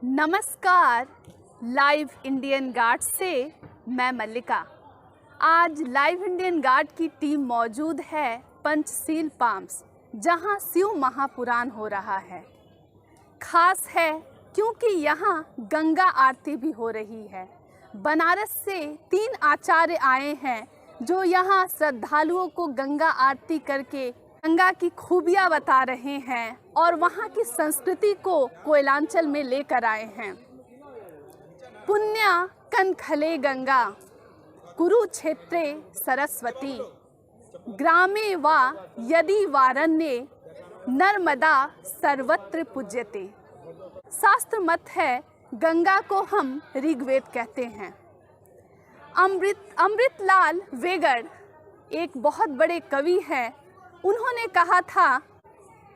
नमस्कार। Live Indian guard से मैं मल्लिका। आज लाइव इंडियन गार्ड की टीम मौजूद है पंचशील पाम्स, जहां शिव महापुराण हो रहा है। खास है क्योंकि यहाँ गंगा आरती भी हो रही है। बनारस से 3 आचार्य आए हैं जो यहाँ श्रद्धालुओं को गंगा आरती करके गंगा की खूबियाँ बता रहे हैं और वहाँ की संस्कृति को कोयलांचल में लेकर आए हैं। पुण्या कनखले गंगा कुरुक्षेत्रे सरस्वती ग्रामे वा यदि वारण्ये नर्मदा सर्वत्र पूज्यते। शास्त्र मत है गंगा को हम ऋग्वेद कहते हैं। अमृतलाल वेगड़ एक बहुत बड़े कवि हैं। उन्होंने कहा था,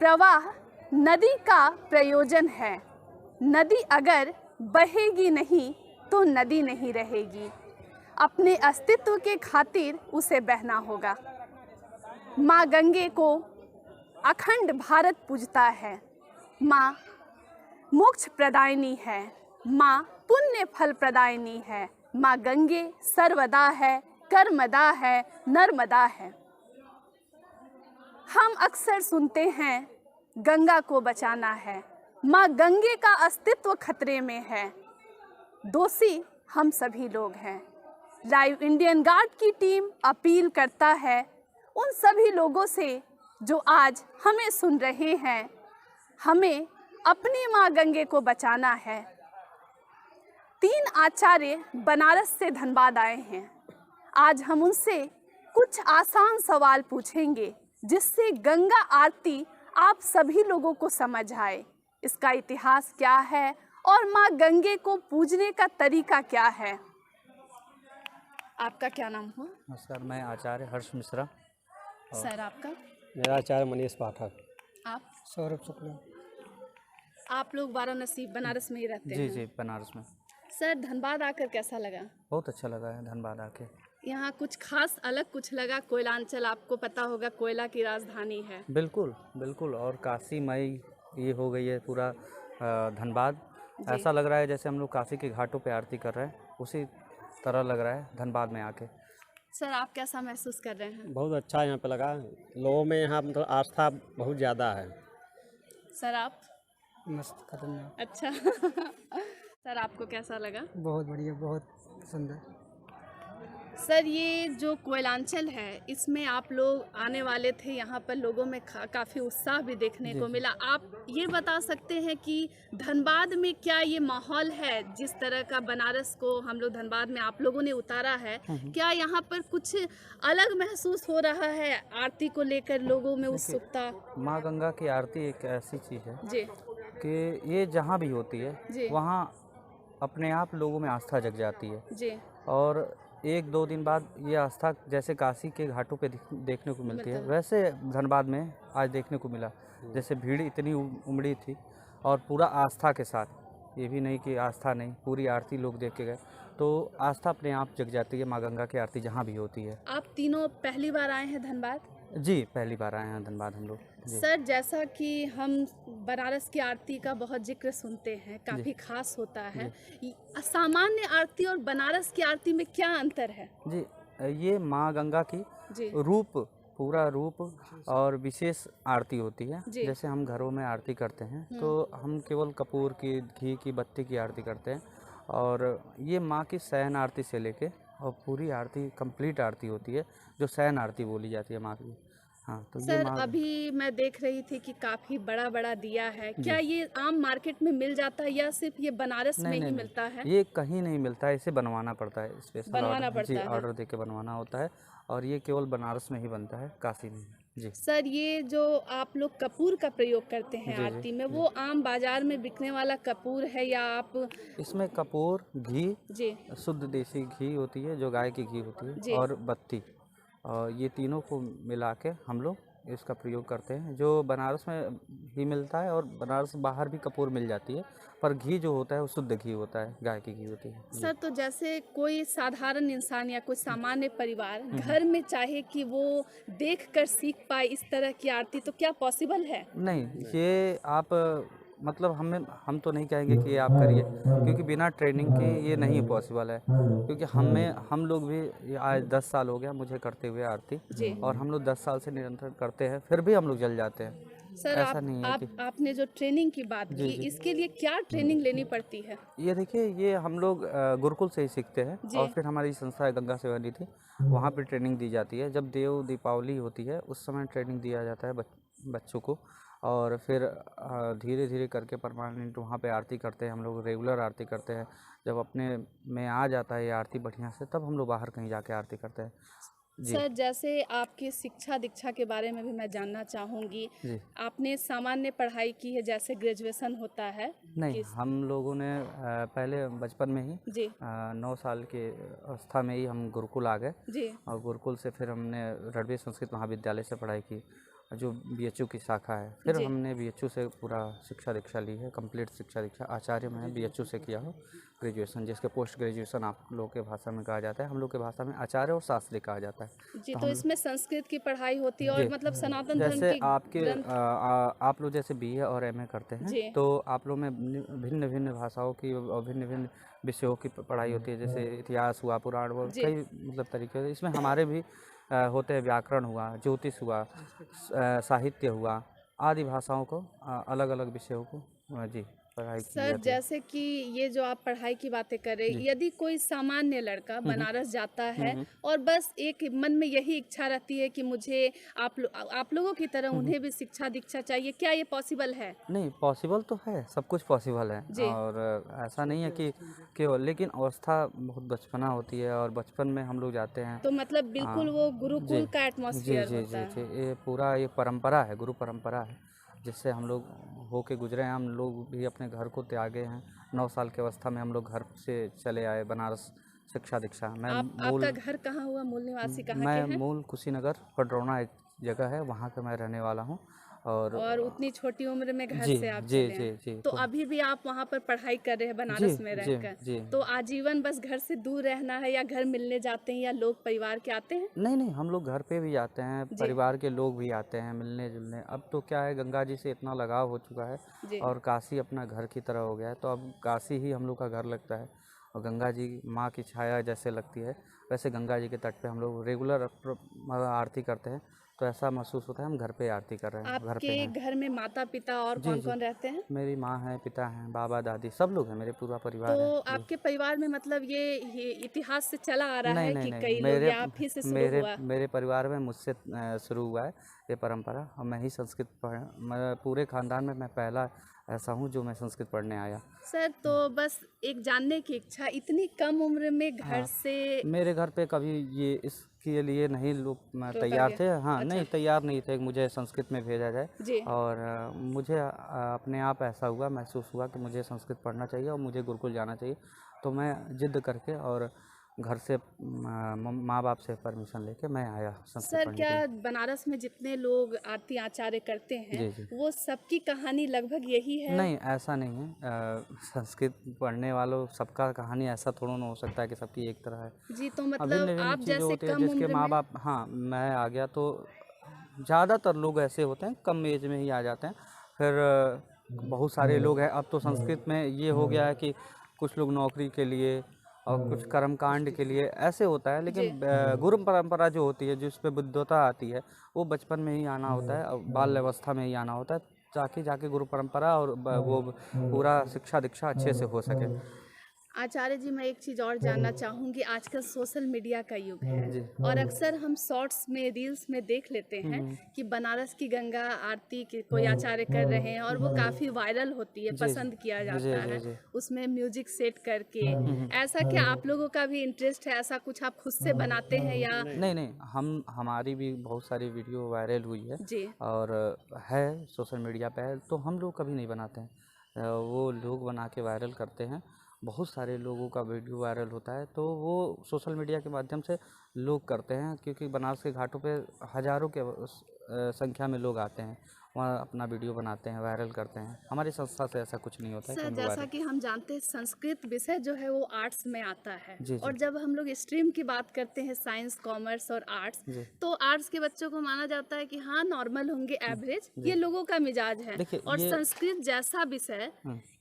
प्रवाह नदी का प्रयोजन है। नदी अगर बहेगी नहीं तो नदी नहीं रहेगी। अपने अस्तित्व के खातिर उसे बहना होगा। माँ गंगे को अखंड भारत पूजता है। माँ मोक्ष प्रदायिनी है। माँ पुण्य फल प्रदायिनी है। माँ गंगे सर्वदा है, कर्मदा है, नर्मदा है। हम अक्सर सुनते हैं गंगा को बचाना है। माँ गंगे का अस्तित्व खतरे में है। दोषी हम सभी लोग हैं। लाइव इंडियन गार्ड की टीम अपील करता है उन सभी लोगों से जो आज हमें सुन रहे हैं, हमें अपनी माँ गंगे को बचाना है। 3 आचार्य बनारस से धनबाद आए हैं। आज हम उनसे कुछ आसान सवाल पूछेंगे जिससे गंगा आरती आप सभी लोगों को समझ आए। इसका इतिहास क्या है और माँ गंगे को पूजने का तरीका क्या है। आपका क्या नाम हो? नमस्कार, मैं आचार्य हर्ष मिश्रा। सर आपका? मेरा आचार्य मनीष पाठक। आप? सौरभ शुक्ला। आप लोग वाराणसी बनारस में ही रहते जी हैं? जी, बनारस में। सर धनबाद आकर कैसा लगा? बहुत अच्छा लगा है धनबाद आके। यहाँ कुछ खास अलग कुछ लगा? कोयलांचल आपको पता होगा कोयला की राजधानी है। बिल्कुल बिल्कुल, और काशी मई ये हो गई है पूरा धनबाद। ऐसा लग रहा है जैसे हम लोग काशी के घाटों पे आरती कर रहे हैं, उसी तरह लग रहा है धनबाद में आके। सर आप कैसा महसूस कर रहे हैं? बहुत अच्छा यहाँ पे लगा। लोगों में यहाँ मतलब आस्था बहुत ज़्यादा है। सर आप? मस्त खतरनाक। अच्छा सर आपको कैसा लगा? बहुत बढ़िया, बहुत सुंदर। सर ये जो कोयलांचल है इसमें आप लोग आने वाले थे, यहाँ पर लोगों में काफ़ी उत्साह भी देखने को मिला। आप ये बता सकते हैं कि धनबाद में क्या ये माहौल है जिस तरह का बनारस को हम लोग धनबाद में आप लोगों ने उतारा है, क्या यहाँ पर कुछ अलग महसूस हो रहा है आरती को लेकर लोगों में उत्सुकता? माँ गंगा की आरती एक ऐसी चीज़ है जी कि ये जहाँ भी होती है जी वहाँ अपने आप लोगों में आस्था जग जाती है। जी। और 1-2 दिन बाद ये आस्था जैसे काशी के घाटों पे देखने को मिलती है, वैसे धनबाद में आज देखने को मिला। जैसे भीड़ इतनी उमड़ी थी और पूरा आस्था के साथ, ये भी नहीं कि आस्था नहीं, पूरी आरती लोग देख के गए, तो आस्था अपने आप जग जाती है माँ गंगा की आरती जहाँ भी होती है। आप तीनों पहली बार आए हैं धनबाद? जी, पहली बार आए हैं धनबाद हम लोग। सर जैसा कि हम बनारस की आरती का बहुत जिक्र सुनते हैं, काफ़ी खास होता है। सामान्य आरती और बनारस की आरती में क्या अंतर है? जी, ये माँ गंगा की रूप, पूरा रूप और विशेष आरती होती है। जैसे हम घरों में आरती करते हैं तो हम केवल कपूर की, घी की बत्ती की आरती करते हैं, और ये माँ की शयन आरती से लेके और पूरी आरती कंप्लीट आरती होती है जो शयन आरती बोली जाती है माँ की। हाँ, तो सर अभी मैं देख रही थी कि काफ़ी बड़ा बड़ा दिया है। क्या ये आम मार्केट में मिल जाता है या सिर्फ ये बनारस में ही मिलता है? ये कहीं नहीं मिलता है, इसे बनवाना पड़ता है, स्पेशल बनवाना पड़ता है। ऑर्डर देके बनवाना होता है, और ये केवल बनारस में ही बनता है, काशी में। जी सर ये जो आप लोग कपूर का प्रयोग करते हैं आरती में, वो आम बाजार में बिकने वाला कपूर है या आप? इसमें कपूर, घी जी, शुद्ध देसी घी होती है जो गाय की घी होती है, और बत्ती, और ये तीनों को मिला के हम लोग इसका प्रयोग करते हैं, जो बनारस में ही मिलता है, और बनारस बाहर भी कपूर मिल जाती है, पर घी जो होता है वो शुद्ध घी होता है, गाय की घी होती है। सर तो जैसे कोई साधारण इंसान या कोई सामान्य परिवार घर में चाहे कि वो देखकर सीख पाए इस तरह की आरती, तो क्या पॉसिबल है? नहीं, ये आप मतलब हम तो नहीं कहेंगे कि ये आप करिए, क्योंकि बिना ट्रेनिंग के ये नहीं पॉसिबल है। क्योंकि हम लोग भी आज 10 साल हो गया मुझे करते हुए आरती, जी। और हम लोग 10 साल से निरंतर करते हैं, फिर भी हम लोग जल जाते हैं। सर ऐसा नहीं है कि आपने जो ट्रेनिंग की बात जी, की, जी। इसके लिए क्या ट्रेनिंग लेनी पड़ती है? ये देखिए, ये हम लोग गुरुकुल से ही सीखते हैं, जी। और फिर हमारी संस्था है गंगा सेवा निधि, वहाँ पे ट्रेनिंग दी जाती है। जब देव दीपावली होती है उस समय ट्रेनिंग दिया जाता है बच्चों को, और फिर धीरे धीरे करके परमानेंट वहाँ पे आरती करते हैं। हम लोग रेगुलर आरती करते हैं। जब अपने में आ जाता है ये आरती बढ़िया से, तब हम लोग बाहर कहीं जाके आरती करते हैं। जी सर जैसे आपकी शिक्षा दीक्षा के बारे में भी मैं जानना चाहूँगी। जी। आपने सामान्य पढ़ाई की है, जैसे ग्रेजुएशन होता है? नहीं, किस हम लोगों ने पहले बचपन में ही जी 9 साल के अवस्था में ही हम गुरुकुल आ गए, जी और गुरुकुल से फिर हमने रणवीर संस्कृत महाविद्यालय से पढ़ाई की, जो बीएचयू की शाखा है। फिर जी। हमने बीएचयू से पूरा शिक्षा दीक्षा ली है, कंप्लीट शिक्षा दीक्षा आचार्य में बीएचयू से किया हो ग्रेजुएशन, जिसके पोस्ट ग्रेजुएशन आप लोगों के भाषा में कहा जाता है, हम लोग के भाषा में आचार्य और शास्त्री कहा जाता है। जी, तो तो हम इसमें संस्कृत की पढ़ाई होती है और जी, मतलब सनातन धर्म जैसे की आपके ग्रंथ। आप लोग जैसे बीए और एमए करते हैं, जी तो आप लोग में भिन्न भिन्न भाषाओं की और भिन्न भिन्न विषयों की पढ़ाई होती है, जैसे इतिहास हुआ, पुराण हुआ, जी कई मतलब तरीके से इसमें हमारे भी होते हैं। व्याकरण हुआ, ज्योतिष हुआ, साहित्य हुआ, आदि भाषाओं को अलग अलग विषयों को जी पढ़ाई की सर, जाती है। जैसे कि ये जो आप पढ़ाई की बातें कर रहे हैं, जी। यदि कोई सामान्य लड़का बनारस जाता है हम्म, और बस एक मन में यही इच्छा रहती है कि मुझे आप लोगों की तरह हम्म। उन्हें भी शिक्षा दीक्षा चाहिए, क्या ये पॉसिबल है? नहीं, पॉसिबल तो है, सब कुछ पॉसिबल है। जी और ऐसा नहीं है कि केवल, लेकिन अवस्था बहुत बचपना होती है, और बचपन में हम लोग जाते हैं। तो मतलब बिल्कुल वो जी गुरुकुल का जी एटमॉस्फेयर जी होता जी है। जी, ये पूरा ये परंपरा है, गुरु परंपरा है, जिससे हम लोग होके गुजरे हैं। हम लोग भी अपने घर को त्यागे हैं। 9 साल की अवस्था में हम लोग घर से चले आए बनारस शिक्षा दीक्षा। आपका घर कहाँ हुआ? मूल निवासी कहाँ के मैं हैं? मूल कुशीनगर पडरौना एक जगह है, वहाँ का मैं रहने वाला हूँ। और और उतनी छोटी उम्र में घर जी से आप जी चले जी हैं, जी तो अभी भी आप वहाँ पर पढ़ाई कर रहे हैं जी बनारस में जी रहकर? जी। तो आजीवन बस घर से दूर रहना है, या घर मिलने जाते हैं, या लोग परिवार के आते हैं? नहीं नहीं, हम लोग घर पे भी आते हैं, जी परिवार के लोग भी आते हैं मिलने जुलने। अब तो क्या है, गंगा जी से इतना लगाव हो चुका है, जी और काशी अपना घर की तरह हो गया है, तो अब काशी ही हम लोग का घर लगता है। और गंगा जी माँ की छाया जैसे लगती है, वैसे गंगा जी के तट पे हम लोग रेगुलर आरती करते हैं। तो ऐसा महसूस होता है हम घर पे आरती कर रहे हैं, घर पे आपके हैं। घर में माता पिता और जी कौन जी, कौन रहते हैं? मेरी माँ है, पिता हैं, बाबा दादी सब लोग हैं, मेरे पूरा तो परिवार है जी। आपके परिवार में मतलब ये इतिहास से चला आ रहा नहीं है नहीं कि नहीं, कई लोग, मेरे या आप ही से शुरू मेरे हुआ? मेरे परिवार में मुझसे शुरू हुआ है ये परंपरा, और मैं ही संस्कृत मैं पूरे ख़ानदान में मैं पहला ऐसा हूँ जो मैं संस्कृत पढ़ने आया। सर, तो बस एक जानने की इच्छा, इतनी कम उम्र में घर हाँ, से मेरे घर पे कभी ये इसके लिए नहीं लोग रोका तैयार गया? थे। हाँ, अच्छा नहीं तैयार नहीं थे कि मुझे संस्कृत में भेजा जाए। जी और मुझे अपने आप ऐसा हुआ, महसूस हुआ कि मुझे संस्कृत पढ़ना चाहिए और मुझे गुरुकुल जाना चाहिए। तो मैं जिद करके और घर से माँ बाप से परमिशन लेके मैं आया संस्कृत सर, पढ़ने क्या के लिए। बनारस में जितने लोग आरती आचार्य करते हैं, जी जी। वो सबकी कहानी लगभग यही है? नहीं, ऐसा नहीं है। संस्कृत पढ़ने वालों सबका कहानी ऐसा थोड़ा ना हो सकता है कि सबकी एक तरह है। जी, तो भिन्न मतलब विभिन्न आप चीज़ें जैसे होती है, कम जिसके उम्र माँ में। बाप, हाँ मैं आ गया तो ज़्यादातर लोग ऐसे होते हैं, कम एज में ही आ जाते हैं। फिर बहुत सारे लोग हैं। अब तो संस्कृत में ये हो गया है कि कुछ लोग नौकरी के लिए और कुछ कर्मकांड के लिए ऐसे होता है, जी लेकिन गुरु परंपरा जो होती है, जिसपे बुद्धता आती है, वो बचपन में ही आना होता है और बाल्य अवस्था में ही आना होता है, ताकि जाके गुरु परंपरा और वो पूरा शिक्षा दीक्षा अच्छे से हो सके। आचार्य जी, मैं एक चीज़ और जानना चाहूँगी। आजकल सोशल मीडिया का युग है, जी। और अक्सर हम शॉर्ट्स में, रील्स में देख लेते हैं कि बनारस की गंगा आरती की कोई आचार्य कर रहे हैं, और वो काफ़ी वायरल होती है, जी जी पसंद किया जी जाता जी है, जी। उसमें म्यूजिक सेट करके। ऐसा क्या आप लोगों का भी इंटरेस्ट है? ऐसा कुछ आप खुद से बनाते हैं, या? नहीं नहीं, हमारी भी बहुत सारी वीडियो वायरल हुई है, जी और है सोशल मीडिया पे है, तो हम लोग कभी नहीं बनाते हैं। वो लोग बना के वायरल करते हैं। बहुत सारे लोगों का वीडियो वायरल होता है, तो वो सोशल मीडिया के माध्यम से लोग करते हैं, क्योंकि बनारस के घाटों पे हज़ारों के संख्या में लोग आते हैं, वहाँ अपना वीडियो बनाते हैं, वायरल करते हैं। हमारी संस्था से ऐसा कुछ नहीं होता है कि सर हम जैसा कि हम जानते हैं संस्कृत विषय जो है वो आर्ट्स में आता है। जी, जी। और जब हम लोग स्ट्रीम की बात करते हैं साइंस, कॉमर्स और आर्ट्स, जी। तो आर्ट्स के बच्चों को माना जाता है कि हाँ नॉर्मल होंगे, एवरेज, ये लोगों का मिजाज है। देखिए, और ये संस्कृत जैसा विषय,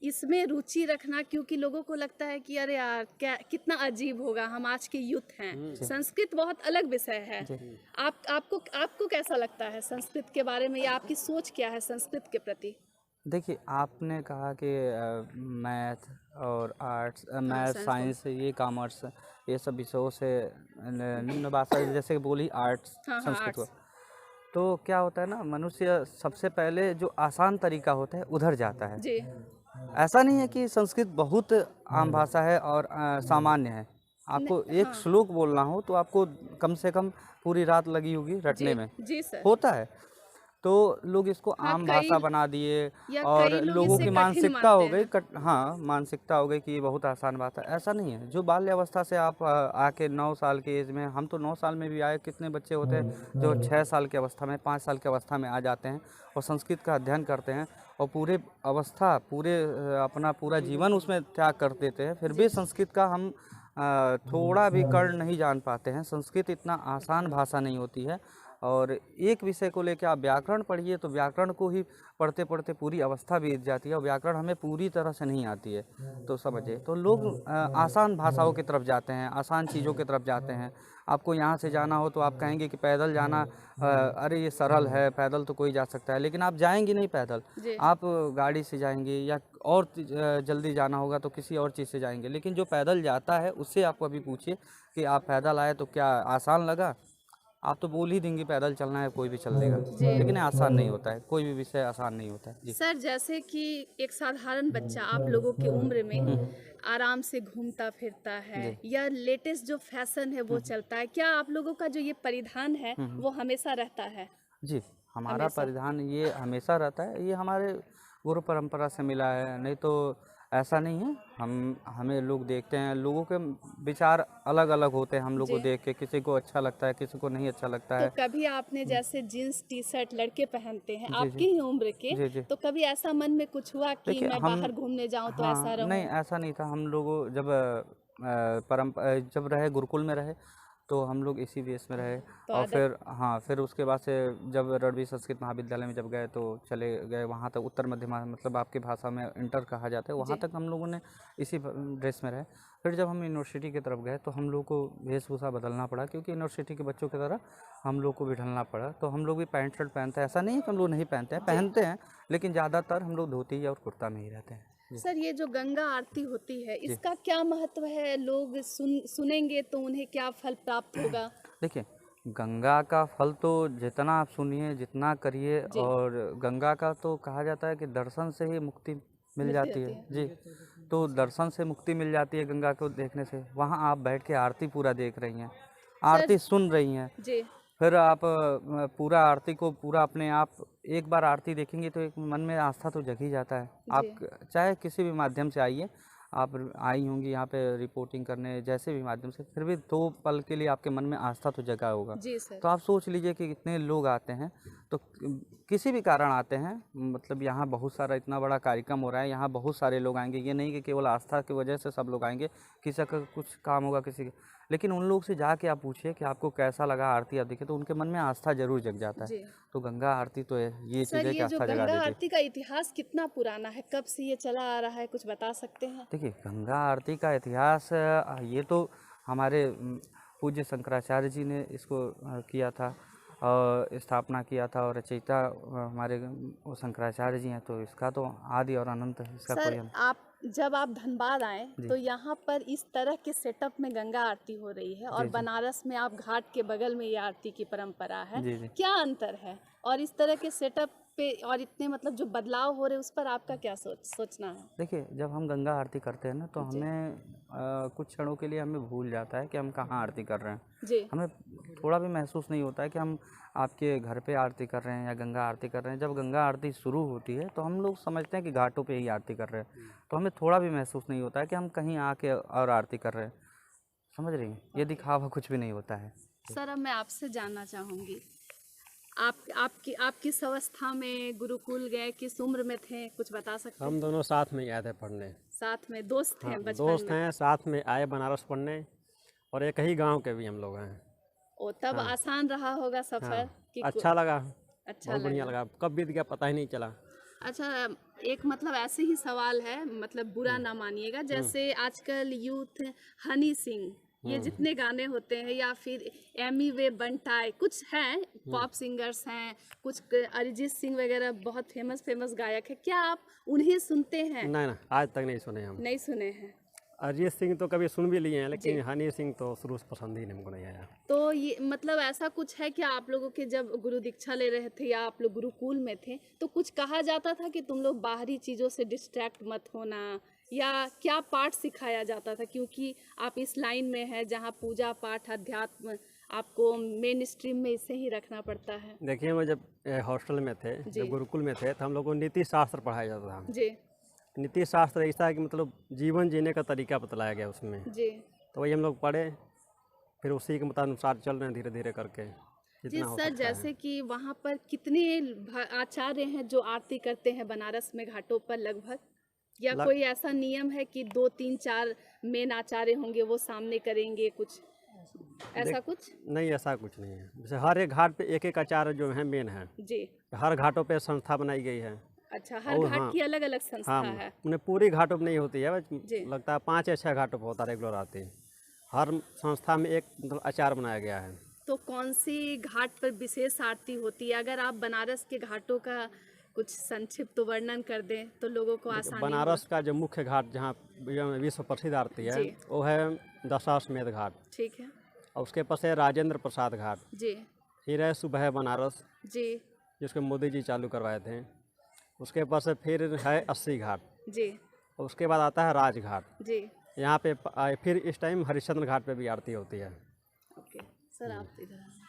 इसमें रुचि रखना, क्योंकि लोगों को लगता है कि अरे यार क्या कितना अजीब होगा, हम आज के यूथ हैं, संस्कृत बहुत अलग विषय है। आपको कैसा लगता है संस्कृत के बारे में, या आपकी सोच क्या है संस्कृत के प्रति? देखिए, आपने कहा कि मैथ और आर्ट्स, मैथ, साइंस, ये कॉमर्स, ये सब विषयों से निम्न भाषा जैसे बोली आर्ट्स, हाँ, संस्कृत को, आर्ट्स। तो क्या होता है ना, मनुष्य सबसे पहले जो आसान तरीका होता है उधर जाता है। जी। ऐसा नहीं है कि संस्कृत बहुत आम भाषा है और सामान्य है। आपको एक श्लोक बोलना हो तो आपको कम से कम पूरी रात लगी होगी रटने में। जी सर। होता है, तो लोग इसको आम भाषा बना दिए या और कई लोग लोगों इसे की कठिन मानसिकता हो मानते गई हैं। हाँ, मानसिकता हो गई कि ये बहुत आसान बात है। ऐसा नहीं है। जो बाल्यावस्था से आप आके 9 साल की एज में, हम तो 9 साल में भी आए, कितने बच्चे होते हैं जो 6 साल की अवस्था में, 5 साल की अवस्था में आ जाते हैं और संस्कृत का अध्ययन करते हैं और पूरे अवस्था, अपना पूरा जीवन उसमें त्याग कर देते हैं, फिर भी संस्कृत का हम थोड़ा भी कर्ण नहीं जान पाते हैं। संस्कृत इतना आसान भाषा नहीं होती है। और एक विषय को लेकर आप व्याकरण पढ़िए तो व्याकरण को ही पढ़ते पढ़ते पूरी अवस्था बीत जाती है और व्याकरण हमें पूरी तरह से नहीं आती है। तो समझिए, तो लोग आसान भाषाओं की तरफ जाते हैं, आसान चीज़ों की तरफ जाते हैं। आपको यहाँ से जाना हो तो आप कहेंगे कि पैदल जाना, अरे ये सरल है, पैदल तो कोई जा सकता है, लेकिन आप जाएंगे नहीं पैदल, आप गाड़ी से जाएंगे, या और जल्दी जाना होगा तो किसी और चीज़ से जाएंगे। लेकिन जो पैदल जाता है उससे आप कभी पूछिए कि आप पैदल आए तो क्या आसान लगा, आप तो बोल ही देंगे पैदल चलना है, कोई भी चल देगा। लेकिन आसान नहीं होता है, कोई भी विषय आसान नहीं होता है जी। सर जैसे कि एक साधारण बच्चा आप लोगों की उम्र में आराम से घूमता फिरता है, या लेटेस्ट जो फैशन है वो चलता है, क्या आप लोगों का जो ये परिधान है वो हमेशा रहता है? जी, हमारा परिधान ये हमेशा रहता है, ये हमारे गुरु परंपरा से मिला है, नहीं तो ऐसा नहीं है। हमें लोग देखते हैं, लोगों के विचार अलग अलग होते हैं, हम लोग को देख के किसी को अच्छा लगता है, किसी को नहीं अच्छा लगता है। तो कभी आपने जैसे जीन्स टी शर्ट लड़के पहनते हैं आपकी ही उम्र के, तो कभी ऐसा मन में कुछ हुआ कि मैं बाहर घूमने जाऊं तो ऐसा रहूं? नहीं, ऐसा नहीं था। हम लोग जब जब रहे गुरुकुल में रहे तो हम लोग इसी वेश में रहे। और फिर उसके बाद से जब रणवीर संस्कृत महाविद्यालय में जब गए तो चले गए वहाँ तक, उत्तर मध्य मतलब आपकी भाषा में इंटर कहा जाता है, वहाँ तक हम लोगों ने इसी ड्रेस में रहे। फिर जब हम यूनिवर्सिटी की तरफ गए तो हम लोग को वेशभूषा बदलना पड़ा, क्योंकि यूनिवर्सिटी के बच्चों की तरह हम लोग को भी ढलना पड़ा। तो हम लोग भी पैंट शर्ट पहनते हैं, ऐसा नहीं है कि हम लोग नहीं पहनते हैं, पहनते हैं, लेकिन ज़्यादातर हम लोग धोती और कुर्ता में ही रहते हैं। सर ये जो गंगा आरती होती है इसका क्या महत्व है? लोग सुनेंगे तो उन्हें क्या फल प्राप्त होगा? देखिए, गंगा का फल तो जितना आप सुनिए, जितना करिए, और गंगा का तो कहा जाता है कि दर्शन से ही मुक्ति मिल जाती है जी। तो दर्शन से मुक्ति मिल जाती है गंगा को देखने से। वहाँ आप बैठ के आरती पूरा देख रही हैं, आरती सुन रही हैं, फिर आप पूरा आरती को पूरा अपने आप एक बार आरती देखेंगे तो एक मन में आस्था तो जग ही जाता है। आप चाहे किसी भी माध्यम से आइए, आप आई होंगी यहाँ पे रिपोर्टिंग करने, जैसे भी माध्यम से, फिर भी 2 पल के लिए आपके मन में आस्था तो जगा होगा। तो आप सोच लीजिए कि कितने लोग आते हैं, तो किसी भी कारण आते हैं, मतलब यहाँ बहुत सारा इतना बड़ा कार्यक्रम हो रहा है, यहाँ बहुत सारे लोग आएंगे। ये नहीं कि केवल आस्था की वजह से सब लोग आएंगे, किसी का कुछ काम होगा किसी का, लेकिन उन लोग से जाके आप पूछिए कि आपको कैसा लगा आरती, आप देखिए तो उनके मन में आस्था जरूर जग जाता है। तो गंगा आरती तो ये चीज़ है कि आस्था जगा देती है। गंगा आरती का इतिहास कितना पुराना है, कब से ये चला आ रहा है, कुछ बता सकते हैं? देखिए, गंगा आरती का इतिहास ये तो हमारे पूज्य शंकराचार्य जी ने इसको किया था और स्थापना किया था, और रचयिता हमारे वो शंकराचार्य जी हैं। तो इसका तो आदि और अनंत है, इसका कोई आप जब आप धनबाद आए तो यहाँ पर इस तरह के सेटअप में गंगा आरती हो रही है, और बनारस में आप घाट के बगल में ये आरती की परंपरा है, क्या अंतर है? और इस तरह के सेटअप पे और इतने मतलब जो बदलाव हो रहे हैं उस पर आपका क्या सोचना है? देखिए, जब हम गंगा आरती करते हैं ना तो हमें कुछ क्षणों के लिए हमें भूल जाता है कि हम कहाँ आरती कर रहे हैं। हमें थोड़ा भी महसूस नहीं होता है कि हम आपके घर पे आरती कर रहे हैं या गंगा आरती कर रहे हैं। जब गंगा आरती शुरू होती है तो हम लोग समझते हैं कि घाटों पे ही आरती कर रहे हैं, तो हमें थोड़ा भी महसूस नहीं होता है कि हम कहीं आके और आरती कर रहे हैं। समझ रही हैं? ये दिखावा कुछ भी नहीं होता है। सर अब मैं आपसे जानना चाहूँगी, आप किस अवस्था में गुरुकुल गए, किस उम्र में थे, कुछ बता सकते हैं? हम दोनों साथ में आए थे पढ़ने। साथ में दोस्त हाँ, हैं बचपन दोस्त में? हैं, साथ में आए बनारस पढ़ने, और एक ही गांव के भी हम लोग हैं। ओ, तब हाँ। आसान रहा होगा सफर हाँ, कि अच्छा लगा, अच्छा बहुत बढ़िया लगा, कब बीत गया पता ही नहीं चला। अच्छा, एक मतलब ऐसे ही सवाल है, मतलब बुरा ना मानिएगा, जैसे आजकल यूथ हनी सिंह, ये जितने गाने होते हैं, या फिर एमी वे बंटाई, कुछ हैं पॉप सिंगर्स हैं, कुछ अरिजीत सिंह वगैरह बहुत फेमस गायक है, क्या आप उन्हें सुनते हैं? नहीं ना, आज तक नहीं सुने हम। नहीं सुने हैं। अरिजीत सिंह तो कभी सुन भी लिए हैं, लेकिन हनी सिंह तो शुरू से पसंद ही हमको नहीं आया। तो ये मतलब ऐसा कुछ है कि आप लोगों के जब गुरु दीक्षा ले रहे थे या आप लोग गुरुकुल में थे, तो कुछ कहा जाता था कि तुम लोग बाहरी चीज़ों से डिस्ट्रैक्ट मत होना, या क्या पाठ सिखाया जाता था? क्योंकि आप इस लाइन में हैं जहाँ पूजा पाठ अध्यात्म आपको मेन स्ट्रीम में इसे ही रखना पड़ता है। देखिए, मैं जब हॉस्टल में थे, जब गुरुकुल में थे, तो हम लोग को नीति शास्त्र पढ़ाया जाता था। जी नीति शास्त्र ऐसा है कि मतलब जीवन जीने का तरीका बतलाया गया उसमें, जी तो वही हम लोग पढ़े, फिर उसी के अनुसार चल रहे हैं धीरे धीरे करके, जी जितना हो सर, सकता है। जैसे कि वहाँ पर कितने आचार्य हैं जो आरती करते हैं बनारस में घाटों पर लगभग, या कोई ऐसा नियम है कि 2 3 4 मेन आचार्य होंगे वो सामने करेंगे कुछ, ऐसा कुछ? नहीं, ऐसा कुछ नहीं है। जैसे हर एक घाट पे एक एक आचार्य जो है मेन है, जी हर घाटों पे संस्था बनाई गई है। अच्छा, हर और घाट हाँ, की अलग अलग संस्था हाँ, है। उन्हें पूरी घाटों पे नहीं होती है, जी। लगता है 5 या 6 घाटों पे होता है, रेगुलर आते हैं। हर संस्था में एक मतलब आचार्य बनाया गया है। तो कौन सी घाट पर विशेष आरती होती है? अगर आप बनारस के घाटों का कुछ संक्षिप्त वर्णन कर दें तो लोगों को आसानी हो। बनारस का जो मुख्य घाट जहाँ विश्व प्रसिद्ध आरती है, जी। वो है दशाश्वमेध घाट, ठीक है और उसके पास है राजेंद्र प्रसाद घाट, जी फिर है सुबह बनारस, जी जिसको मोदी जी चालू करवाए थे। उसके पास से फिर है 80 घाट, जी और उसके बाद आता है राजघाट। जी। यहाँ पे फिर इस टाइम हरिश्चंद्र घाट पे भी आरती होती है। ओके सर, आप इधर आइए।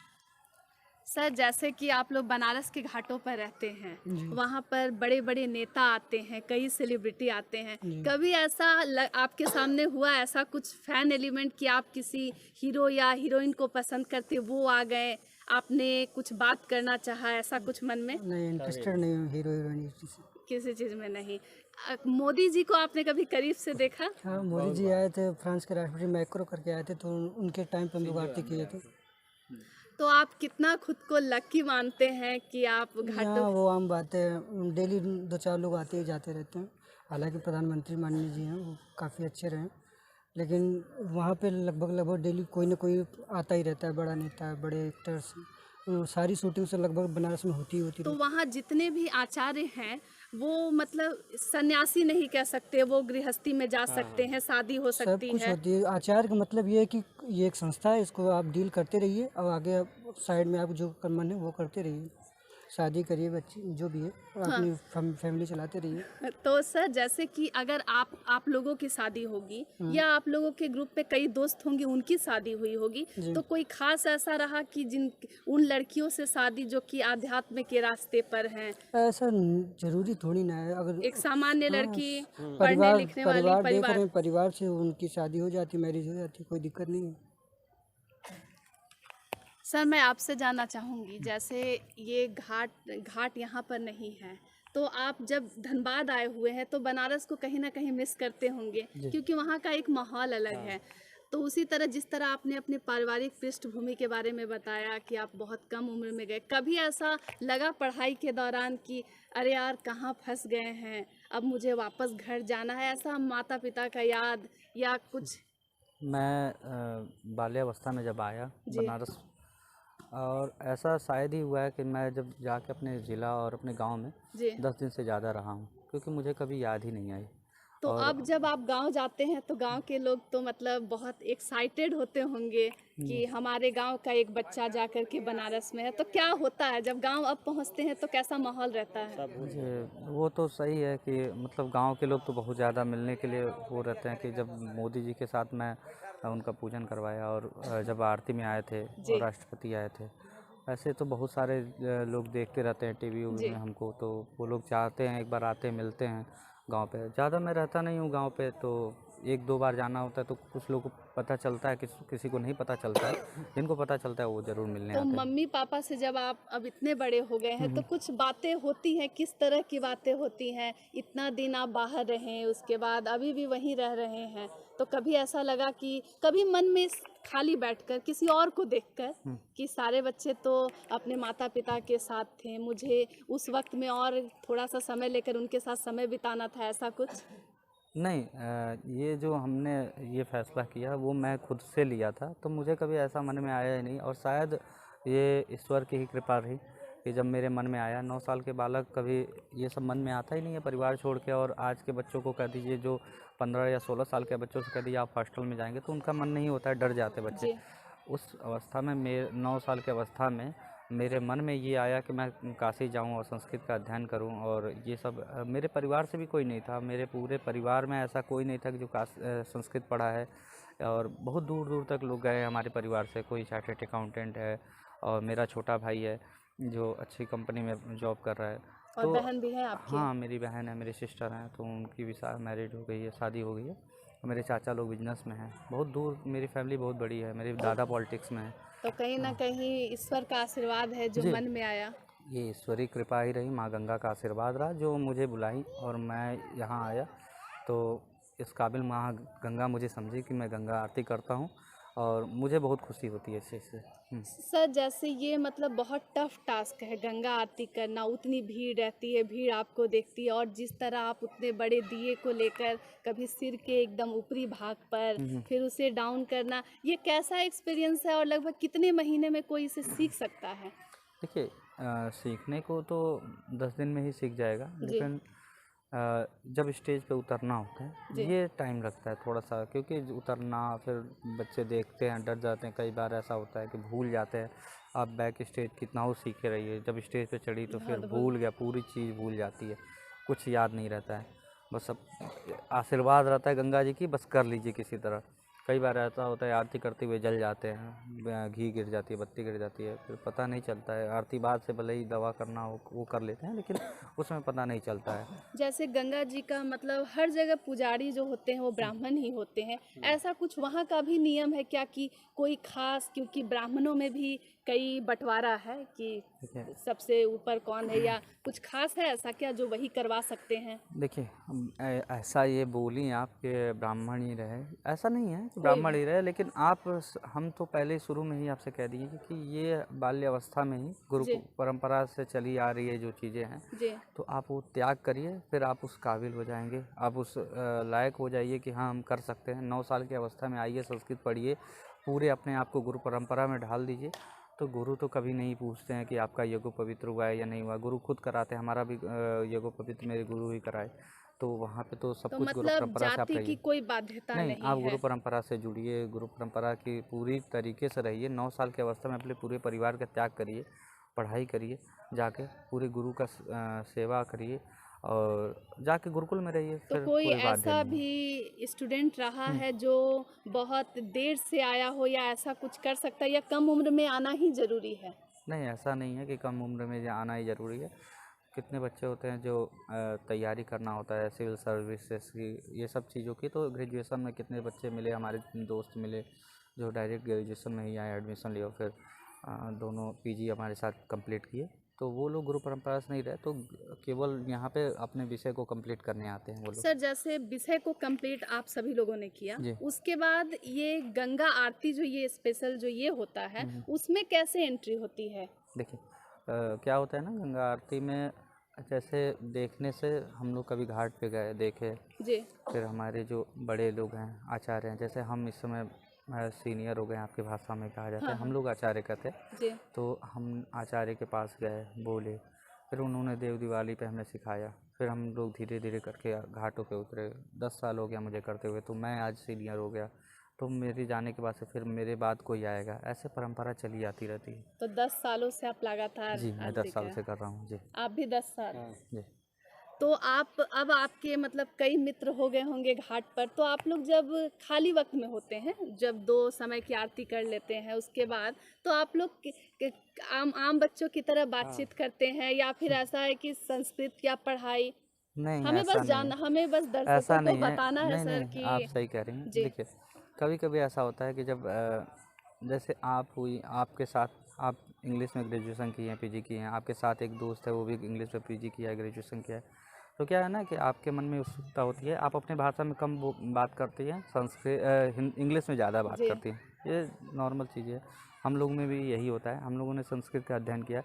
सर, जैसे कि आप लोग बनारस के घाटों पर रहते हैं, वहाँ पर बड़े बड़े नेता आते हैं, कई सेलिब्रिटी आते हैं, कभी ऐसा आपके सामने हुआ ऐसा कुछ फैन एलिमेंट कि आप किसी हीरो या हीरोइन को पसंद करते, वो आ गए, आपने कुछ बात करना चाहा, ऐसा कुछ मन में? नहीं, इंटरेस्टेड नहीं हूँ हीरो हीरोइन से। किसी चीज़ में नहीं। मोदी जी को आपने कभी करीब से देखा? हाँ, मोदी जी आए थे, फ्रांस के राष्ट्रपति मैक्रो करके आए थे, तो उनके टाइम पे हम लोग आरती किए थे। तो आप कितना खुद को लकी मानते हैं कि आप हाँ, घाटों? वो आम बात है, डेली 2-4 लोग आते ही जाते रहते हैं। हालांकि प्रधानमंत्री माननीय जी हैं, वो काफ़ी अच्छे रहे, लेकिन वहाँ पे लगभग डेली कोई ना कोई आता ही रहता है, बड़ा नेता है, बड़े एक्टर्स। सारी शूटिंग से लगभग बनारस में होती तो रहती। वहाँ जितने भी आचार्य हैं वो मतलब सन्यासी नहीं कह सकते, वो गृहस्थी में जा सकते हैं, शादी हो सब सकती कुछ है। होती है। आचार्य का मतलब ये है कि ये एक संस्था है, इसको आप डील करते रहिए और आगे साइड में आप जो मन है वो करते रहिए, शादी करिए, बच्चे जो भी है, अपनी फैमिली चलाते रहिए। तो सर, जैसे कि अगर आप लोगों की शादी होगी या आप लोगों के ग्रुप पे कई दोस्त होंगे, उनकी शादी हुई होगी, तो कोई खास ऐसा रहा कि उन लड़कियों से शादी जो कि आध्यात्म के रास्ते पर हैं? ऐसा जरूरी थोड़ी ना है, अगर एक सामान्य लड़की पढ़ने परिवार लिखने वाली परिवार देख रहे परिवार। हैं, परिवार से उनकी शादी हो जाती, मैरिज हो जाती, कोई दिक्कत नहीं है। सर, मैं आपसे जानना चाहूँगी, जैसे ये घाट यहाँ पर नहीं है, तो आप जब धनबाद आए हुए हैं तो बनारस को कहीं ना कहीं मिस करते होंगे, क्योंकि वहाँ का एक माहौल अलग है। तो उसी तरह जिस तरह आपने अपने पारिवारिक पृष्ठभूमि के बारे में बताया कि आप बहुत कम उम्र में गए, कभी ऐसा लगा पढ़ाई के दौरान कि अरे यार कहाँ फंस गए हैं, अब मुझे वापस घर जाना है, ऐसा माता पिता का याद या कुछ? मैं बाल्यावस्था में जब आया बनारस, और ऐसा शायद ही हुआ है कि मैं जब जाके अपने ज़िला और अपने गांव में जी। 10 दिन से ज़्यादा रहा हूं, क्योंकि मुझे कभी याद ही नहीं आई। तो अब जब आप गांव जाते हैं तो गांव के लोग तो मतलब बहुत एक्साइटेड होते होंगे कि हमारे गांव का एक बच्चा जा कर के बनारस में है, तो क्या होता है जब गांव अब पहुंचते हैं तो कैसा माहौल रहता है? वो तो सही है कि मतलब गांव के लोग तो बहुत ज़्यादा मिलने के लिए वो रहते हैं कि जब मोदी जी के साथ मैं उनका पूजन करवाया, और जब आरती में आए थे और राष्ट्रपति आए थे, ऐसे तो बहुत सारे लोग देखते रहते हैं टीवी में हमको, तो वो लोग चाहते हैं एक बार आते मिलते हैं गांव पे। ज़्यादा मैं रहता नहीं हूँ गांव पे, तो एक दो बार जाना होता है तो कुछ लोगों को पता चलता है, किसी को नहीं पता चलता है। जिनको पता चलता है वो ज़रूर मिलने तो आते हैं। मम्मी पापा से जब आप अब इतने बड़े हो गए हैं तो कुछ बातें होती हैं, किस तरह की बातें होती हैं? इतना दिन आप बाहर रहे, उसके बाद अभी भी वहीं रह रहे हैं, तो कभी ऐसा लगा कि कभी मन में खाली बैठकर किसी और को देखकर कि सारे बच्चे तो अपने माता पिता के साथ थे, मुझे उस वक्त में और थोड़ा सा समय लेकर उनके साथ समय बिताना था, ऐसा कुछ? नहीं, ये जो हमने ये फ़ैसला किया वो मैं खुद से लिया था, तो मुझे कभी ऐसा मन में आया ही नहीं। और शायद ये ईश्वर की ही कृपा रही कि जब मेरे मन में आया। 9 साल के बालक कभी ये सब मन में आता ही नहीं है परिवार छोड़ के। और आज के बच्चों को कह दीजिए, जो 15 या 16 साल के बच्चों से कह दीजिए आप हॉस्टल में जाएंगे तो उनका मन नहीं होता है, डर जाते बच्चे। जी। उस अवस्था में 9 साल की अवस्था में मेरे मन में ये आया कि मैं काशी जाऊं और संस्कृत का अध्ययन करूं। और ये सब मेरे परिवार से भी कोई नहीं था, मेरे पूरे परिवार में ऐसा कोई नहीं था कि जो संस्कृत पढ़ा है। और बहुत दूर दूर तक लोग गए हमारे परिवार से। कोई चार्टर्ड अकाउंटेंट है और मेरा छोटा भाई है जो अच्छी कंपनी में जॉब कर रहा है। और बहन भी है आपकी? हाँ, मेरी बहन है, मेरी सिस्टर हैं, तो उनकी भी मैरिड हो गई है, शादी हो गई है। मेरे चाचा लोग बिजनेस में हैं। बहुत दूर मेरी फैमिली बहुत बड़ी है, मेरे दादा पॉलिटिक्स में है। तो कहीं ना कहीं ईश्वर का आशीर्वाद है जो जी। मन में आया। ये ईश्वरी कृपा ही रही, माँ गंगा का आशीर्वाद रहा जो मुझे बुलाई और मैं यहाँ आया। तो इस काबिल माँ गंगा मुझे समझी कि मैं गंगा आरती करता हूँ और मुझे बहुत खुशी होती है इस चीज़ से। सर, जैसे ये मतलब बहुत टफ टास्क है गंगा आरती करना, उतनी भीड़ रहती है, भीड़ आपको देखती है, और जिस तरह आप उतने बड़े दिए को लेकर कभी सिर के एकदम ऊपरी भाग पर फिर उसे डाउन करना, ये कैसा एक्सपीरियंस है और लगभग कितने महीने में कोई इसे सीख सकता है? देखिए, सीखने को तो 10 दिन में ही सीख जाएगा, लेकिन जब स्टेज पे उतरना होता है ये टाइम लगता है थोड़ा सा, क्योंकि उतरना, फिर बच्चे देखते हैं, डर जाते हैं। कई बार ऐसा होता है कि भूल जाते हैं। आप बैक स्टेज कितना हो सीखे रहिए, जब स्टेज पे चढ़ी तो फिर भूल गया, पूरी चीज़ भूल जाती है, कुछ याद नहीं रहता है। बस अब आशीर्वाद रहता है गंगा जी की, बस कर लीजिए किसी तरह। कई बार ऐसा होता है आरती करते हुए जल जाते हैं, घी गिर जाती है, बत्ती गिर जाती है, फिर पता नहीं चलता है। आरती बाद से भले ही दवा करना हो वो कर लेते हैं, लेकिन उसमें पता नहीं चलता है। जैसे गंगा जी का मतलब हर जगह पुजारी जो होते हैं वो ब्राह्मण ही होते हैं, ऐसा कुछ वहाँ का भी नियम है क्या कि कोई खास, क्योंकि ब्राह्मणों में भी कई बंटवारा है कि सबसे ऊपर कौन है, या कुछ खास है ऐसा क्या जो वही करवा सकते हैं? देखिए, ऐसा ये बोली आप कि ब्राह्मण ही रहे, ऐसा नहीं है कि ब्राह्मण ही रहे, लेकिन हम तो पहले शुरू में ही आपसे कह दिए कि ये बाल्यावस्था में ही गुरु परंपरा से चली आ रही है जो चीज़ें हैं, तो आप वो त्याग करिए, फिर आप उस काबिल हो जाएंगे, आप उस लायक हो जाइए कि हाँ हम कर सकते हैं। 9 साल की अवस्था में आइए, संस्कृत पढ़िए, पूरे अपने आप को गुरु परंपरा में ढाल दीजिए। तो गुरु तो कभी नहीं पूछते हैं कि आपका यज्ञ पवित्र हुआ है या नहीं हुआ, गुरु खुद कराते हैं। हमारा भी यज्ञ पवित्र मेरे गुरु ही कराए, तो वहाँ पे तो सब तो कुछ गुरु मतलब परंपरा से आप जाति की रहिए। कोई बाध्यता नहीं, आप है। गुरु परंपरा से जुड़िए, गुरु परंपरा की पूरी तरीके से रहिए। 9 साल की अवस्था में अपने पूरे परिवार का त्याग करिए, पढ़ाई करिए, जाके पूरे गुरु का सेवा करिए और जाके गुरुकुल में रहिए। तो फिर कोई बात ऐसा नहीं है। भी स्टूडेंट रहा है जो बहुत देर से आया हो, या ऐसा कुछ कर सकता है, या कम उम्र में आना ही जरूरी है? नहीं, ऐसा नहीं है कि कम उम्र में आना ही ज़रूरी है। कितने बच्चे होते हैं जो तैयारी करना होता है सिविल सर्विसेज की, ये सब चीज़ों की, तो ग्रेजुएशन में कितने बच्चे मिले, हमारे दोस्त मिले जो डायरेक्ट ग्रेजुएशन में ही आए, एडमिशन लिया, फिर दोनों पीजी हमारे साथ कंप्लीट किए। तो वो लोग गुरु परंपरा से नहीं रहे, तो केवल यहाँ पे अपने विषय को कंप्लीट करने आते हैं वो लोग। सर, जैसे विषय को कंप्लीट आप सभी लोगों ने किया, उसके बाद ये गंगा आरती जो ये स्पेशल जो ये होता है उसमें कैसे एंट्री होती है? देखिए, क्या होता है ना, गंगा आरती में जैसे देखने से हम लोग कभी घाट पे गए, देखे जी, फिर हमारे जो बड़े लोग हैं, आचार्य हैं, जैसे हम इस समय सीनियर हो गए, आपकी भाषा में कहा जाता है, हम लोग आचार्य कहते हैं, तो हम आचार्य के पास गए, बोले, फिर उन्होंने देव दिवाली पे हमें सिखाया, फिर हम लोग धीरे धीरे करके घाटों पे उतरे। 10 साल हो गया मुझे करते हुए, तो मैं आज सीनियर हो गया, तो मेरे जाने के बाद से फिर मेरे बाद कोई आएगा, ऐसे परंपरा चली आती रहती है। तो 10 सालों से आप लगातार? जी, मैं 10 साल से कर रहा हूँ। जी, आप भी 10 साल? जी। तो आप अब आपके मतलब कई मित्र हो गए होंगे घाट पर, तो आप लोग जब खाली वक्त में होते हैं, जब 2 समय की आरती कर लेते हैं उसके बाद, तो आप लोग आम बच्चों की तरह बातचीत करते हैं, या फिर ऐसा है कि संस्कृत या पढ़ाई? नहीं हमें ऐसा बस नहीं जानना, है, हमें बस ऐसा दर्शकों को नहीं है। बताना है नहीं सर नहीं, कि आप सही कह रही हैं। जी देखिए, कभी कभी ऐसा होता है कि जब जैसे आप हुई, आपके साथ आप इंग्लिश में ग्रेजुएशन किए हैं, पीजी किए हैं, आपके साथ एक दोस्त है वो भी इंग्लिश में पीजी किया है, ग्रेजुएशन किया है, तो क्या है ना कि आपके मन में उत्सुकता होती है, आप अपने भाषा में कम बात करती हैं, संस्कृत इंग्लिश में ज़्यादा बात जी करती हैं। ये नॉर्मल चीज़ है, हम लोग में भी यही होता है। हम लोगों ने संस्कृत का अध्ययन किया,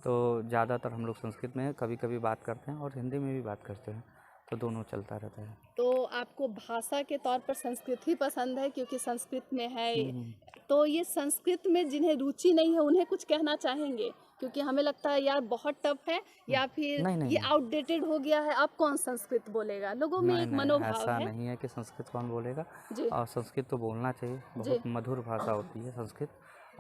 तो ज़्यादातर हम लोग संस्कृत में कभी कभी बात करते हैं और हिंदी में भी बात करते हैं, तो दोनों चलता रहता है। तो आपको भाषा के तौर पर संस्कृत ही पसंद है क्योंकि संस्कृत में है, हम्म। तो ये संस्कृत में जिन्हें रुचि नहीं है उन्हें कुछ कहना चाहेंगे? क्योंकि हमें लगता है यार बहुत टफ है या फिर नहीं नहीं ये नहीं आउटडेटेड हो गया है, अब कौन संस्कृत बोलेगा, लोगों में नहीं एक नहीं, मनोभाव ऐसा है। नहीं है कि संस्कृत कौन बोलेगा। जी और संस्कृत तो बोलना चाहिए, जी बहुत मधुर भाषा होती है संस्कृत।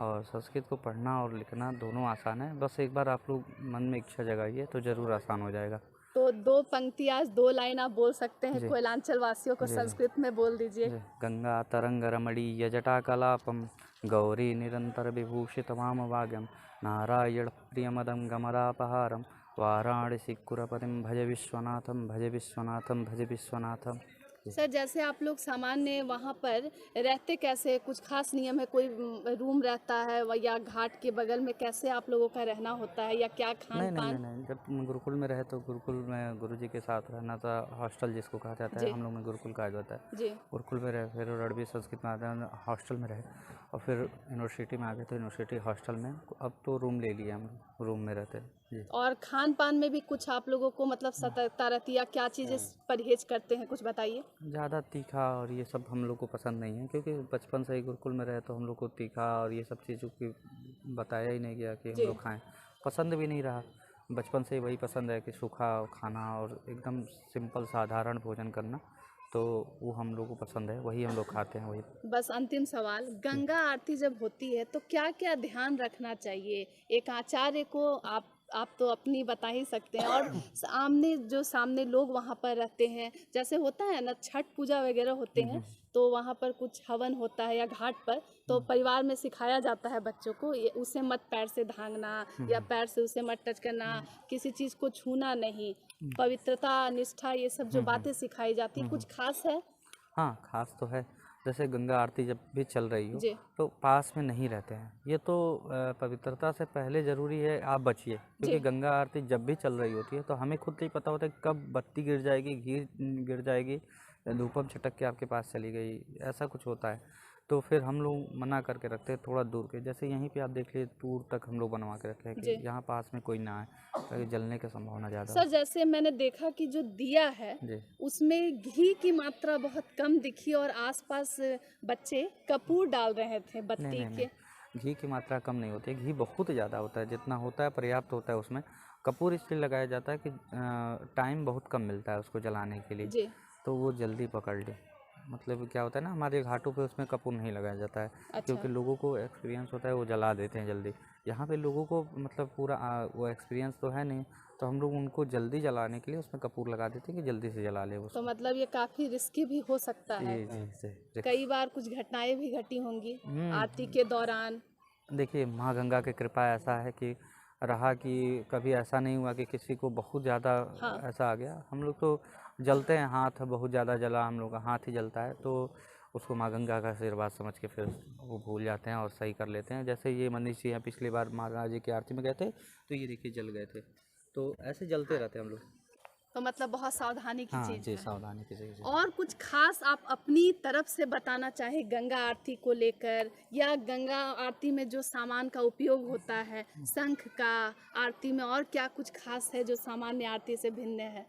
और संस्कृत को पढ़ना और लिखना दोनों आसान है, बस एक बार आप लोग मन में इच्छा जगाइए तो ज़रूर आसान हो जाएगा। तो 2 पंक्ति, आज 2 लाइन आप बोल सकते हैं जी कोयलांचल वासियों को, जी जी संस्कृत में बोल दीजिए। जी। गंगा तरंग रमणीय जटाकलापम गौरी निरंतर विभूषित वामभाग्यम नारायण प्रियमदं गमदापहारम वाराणसी कुरपतिम भज विश्वनाथम भज विश्वनाथम भज विश्वनाथम। सर जैसे आप लोग सामान्य वहाँ पर रहते कैसे, कुछ खास नियम है, कोई रूम रहता है या घाट के बगल में, कैसे आप लोगों का रहना होता है या क्या खान नहीं नहीं नहीं पान? नहीं, जब गुरुकुल में रहे तो गुरुकुल में गुरुजी के साथ रहना था, हॉस्टल जिसको कहा जाता है, जी हम लोग में गुरुकुल कहा जाता है। जी गुरुकुल में रहे, फिर रणवीर संस्कृत में आते हॉस्टल में रहे, और फिर यूनिवर्सिटी में आ गए तो यूनिवर्सिटी हॉस्टल में। अब तो रूम ले लिया, हम रूम में रहते हैं जी। और खान पान में भी कुछ आप लोगों को मतलब सतर्कता रहती है या क्या चीज़ें परहेज करते हैं, कुछ बताइए। ज़्यादा तीखा और ये सब हम लोग को पसंद नहीं है, क्योंकि बचपन से ही गुरुकुल में रहे तो हम लोग को तीखा और ये सब चीज़ों की बताया ही नहीं गया कि हम जी लोग खाएं, पसंद भी नहीं रहा। बचपन से ही वही पसंद है कि सूखा खाना और एकदम सिंपल साधारण भोजन करना, तो वो हम लोग को पसंद है, वही हम लोग खाते हैं वही। बस अंतिम सवाल, गंगा आरती जब होती है तो क्या क्या ध्यान रखना चाहिए? एक आचार्य को आप तो अपनी बता ही सकते हैं, और सामने लोग वहाँ पर रहते हैं, जैसे होता है ना छठ पूजा वगैरह होते हैं, तो वहाँ पर कुछ हवन होता है या घाट पर, तो परिवार में सिखाया जाता है बच्चों को उसे मत पैर से धांगना या पैर से उसे मत टच करना, किसी चीज़ को छूना नहीं, पवित्रता निष्ठा ये सब जो बातें सिखाई जाती है, कुछ खास है? हाँ, खास तो है। जैसे गंगा आरती जब भी चल रही हो जी तो पास में नहीं रहते हैं, ये तो पवित्रता से पहले ज़रूरी है आप बचिए, क्योंकि जी गंगा आरती जब भी चल रही होती है तो हमें खुद नहीं पता होता है कब बत्ती गिर जाएगी, घी गिर जाएगी, धूपम छिटक के आपके पास चली गई, ऐसा कुछ होता है। तो फिर हम लोग मना करके रखते हैं थोड़ा दूर के, जैसे यहीं पे आप देख लीजिए दूर तक हम लोग बनवा के रखे हैं जी कि यहाँ पास में कोई ना आए, ताकि जलने की संभावना ज़्यादा सर, जैसे मैंने देखा कि जो दिया है हो जी। उसमें घी की मात्रा बहुत कम दिखी और आसपास बच्चे कपूर डाल रहे थे नहीं बत्ती नहीं के। नहीं, घी की मात्रा कम नहीं होती है, घी बहुत ज़्यादा होता है, जितना होता है पर्याप्त होता है उसमें। कपूर इसलिए लगाया जाता है कि टाइम बहुत कम मिलता है उसको जलाने के लिए, जी तो वो जल्दी पकड़ ले। मतलब क्या होता है ना, हमारे घाटों पे उसमें कपूर नहीं लगाया जाता है, अच्छा क्योंकि लोगों को एक्सपीरियंस होता है, वो जला देते हैं जल्दी। यहाँ पे लोगों को मतलब पूरा वो एक्सपीरियंस तो है नहीं, तो हम लोग उनको जल्दी जलाने के लिए उसमें कपूर लगा देते हैं कि जल्दी से जला ले तो उसको। मतलब ये काफी रिस्की भी हो सकता है, जी जी जी। कई बार कुछ घटनाएं भी घटी होंगी आरती के दौरान। देखिए, माँ गंगा की कृपा ऐसा है कि रहा कि कभी ऐसा नहीं हुआ कि किसी को बहुत ज़्यादा हाँ ऐसा आ गया। हम लोग तो जलते हैं, हाथ बहुत ज़्यादा जला, हम लोग का हाथ ही जलता है, तो उसको माँ गंगा का आशीर्वाद समझ के फिर वो भूल जाते हैं और सही कर लेते हैं। जैसे ये मनीष जी हैं, पिछली बार महाराज जी की आरती में गए थे तो ये देखिए जल गए थे, तो ऐसे जलते रहते हैं हम लोग। तो मतलब बहुत सावधानी की हाँ चीज जी, है। सावधानी की चीज़ है। और कुछ खास आप अपनी तरफ से बताना चाहे गंगा आरती को लेकर, या गंगा आरती में जो सामान का उपयोग होता है शंख का, आरती में और क्या कुछ खास है जो सामान्य आरती से भिन्न है?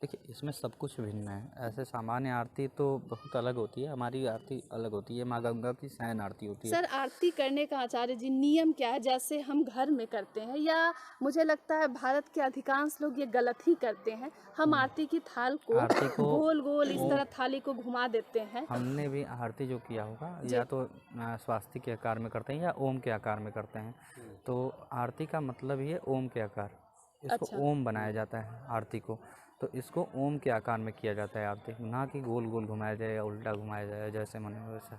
देखिए, इसमें सब कुछ भिन्न है। ऐसे सामान्य आरती तो बहुत अलग होती है, हमारी आरती अलग होती है, माँ गंगा की शयन आरती होती है। सर आरती करने का आचार्य जी नियम क्या है, जैसे हम घर में करते हैं, या मुझे लगता है भारत के अधिकांश लोग ये गलत ही करते हैं, हम आरती की थाल को आरती को गोल गोल इस तरह थाली को घुमा देते हैं। हमने भी आरती जो किया होगा जी। या तो स्वास्तिक के आकार में करते हैं या ओम के आकार में करते हैं, तो आरती का मतलब ही है ओम के आकार, इसको अच्छा ओम बनाया जाता है आरती को, तो इसको ओम के आकार में किया जाता है आरती, ना कि गोल गोल घुमाया जाए या उल्टा घुमाया जाए जैसे मन हो वैसा।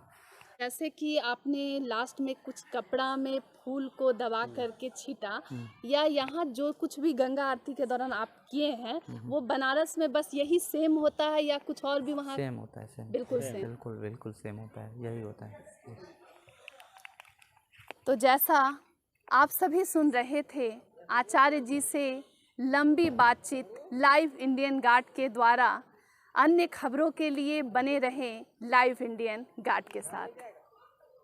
जैसे कि आपने लास्ट में कुछ कपड़ा में फूल को दबा करके छीटा, या यहाँ जो कुछ भी गंगा आरती के दौरान आप किए हैं वो बनारस में बस यही सेम होता है या कुछ और भी वहाँ? सेम होता है, सेम, बिल्कुल सेम। बिल्कुल बिल्कुल सेम होता है, यही होता है। तो जैसा आप सभी सुन रहे थे आचार्य जी से लंबी बातचीत लाइव इंडियन गार्ड के द्वारा, अन्य खबरों के लिए बने रहें लाइव इंडियन गार्ड के साथ।